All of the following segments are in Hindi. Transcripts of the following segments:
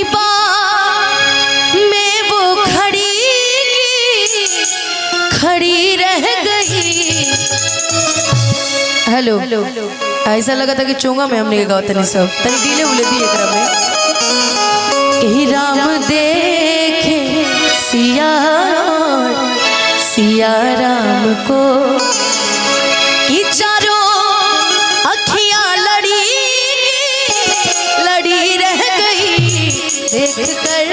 दीपा में वो खड़ी रह गई। हेलो, ऐसा लगा था कि चोंगा में हमने गाओ तनी सब तनी डीले उले दी एकरा में। ए राम देखे सिया राम को कि चारों अखियां लड़ी रह गई। देख कर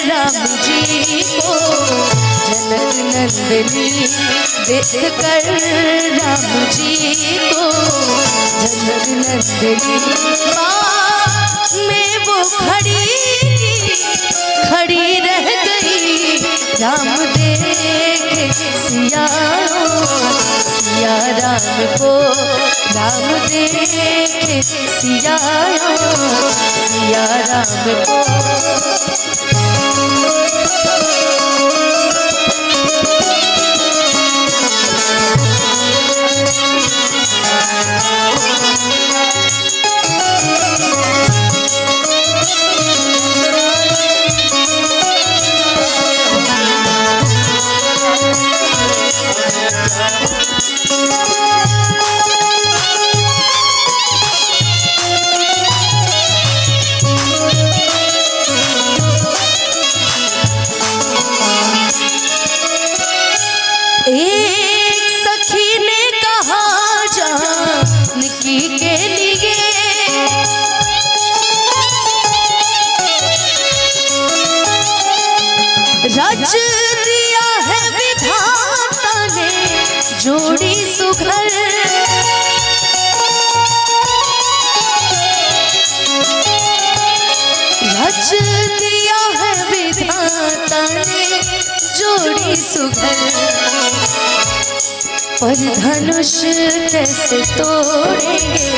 राम जी को जनक नंदनी, देख कर राम जी को जनक नंदनी। में वो खड़ी रह गई। राम देखे सिया राम को, राम देखे सिया राम को। एक सखी ने कहा जानकी के लिए, रच दिया है विधाता ने जोड़ी सुघर। रच दिया है विधाता ने जोड़ी सुघर। पर धनुष कैसे तोड़ेंगे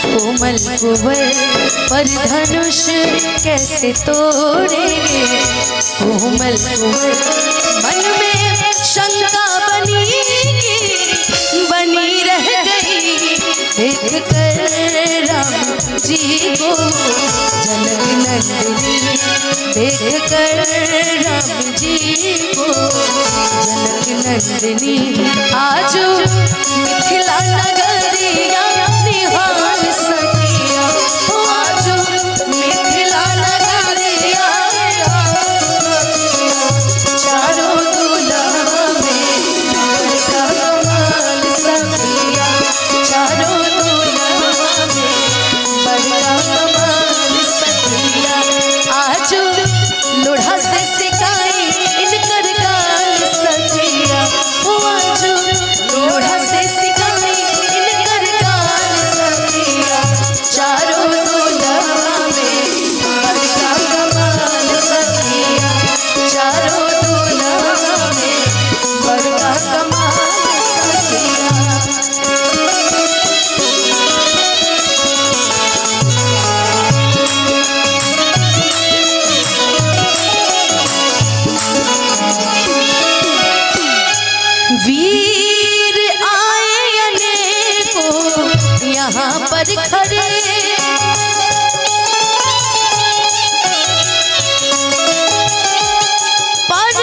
कोमल कुंवर, पर धनुष कैसे तोड़ेंगे कोमल कुंवर। मन में शंका बनी रह गई। देख कर राम जी को जनक नंदनी, देख कर राम जी को जनक नंदनी। आज मिथिला नगरिया निहाल सखिया, आज मिथिला नगरिया चारों दूल्हा में बड़का कमाल सखिया, चारों दूल्हा में बड़का कमाल सखिया। आज लोढ़ा से सिकाई इनकर गाल सखिया, आज लोढ़ा से सिकाई इनकर गाल सखिया। चारों दूल्हा में बड़का कमाल सखिया, चारों दूल्हा में बड़का कमाल सखिया। वीर आए अनेकों यहाँ पर खड़े, पर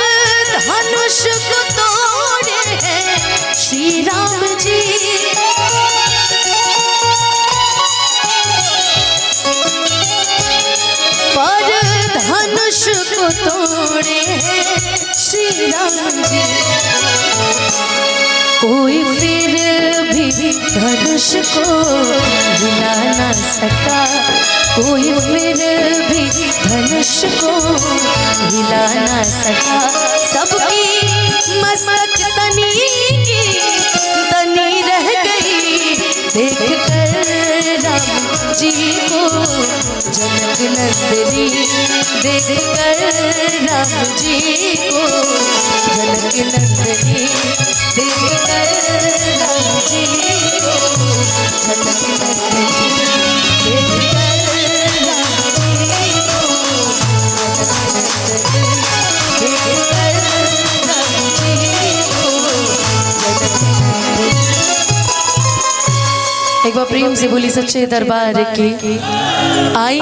धनुष को तोड़े हैं श्री राम जी। पर धनुष को तोड़े हैं श्री राम जी। कोई फिर भी धनुष को हिला ना सका, कोई फिर भी धनुष को हिला ना सका। सबकी मस्तक तनी रह गई। देख कर राम जी को जनक नंदनी, देख कर राम जी को जनक नंदनी, देख कर राम जी को जनक नंदनी, देख कर राम जी को जनक नंदनी, देख कर राम जी को जनक नंदनी। एक बार प्रेम से बोली सच्चे दरबार की आई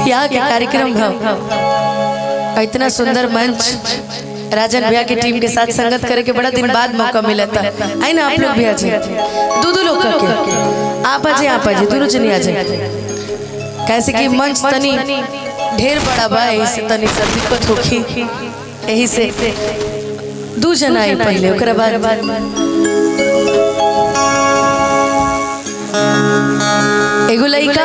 यहाँ के कार्यक्रम इतना सुंदर मंच राजन भैया की टीम के साथ संगत करे के बड़ा दिन बाद मौका मिला था। आई ना आप लोग भी आ जाए, दो लोग करके आप आ जाए दोनों जने आ जाए। कैसे कि मंच तनी ढेर बड़ा बा, इससे तनी सब दिक्कत होगी, यही से दो जना आई पहले ओकरा बाद एगो लड़का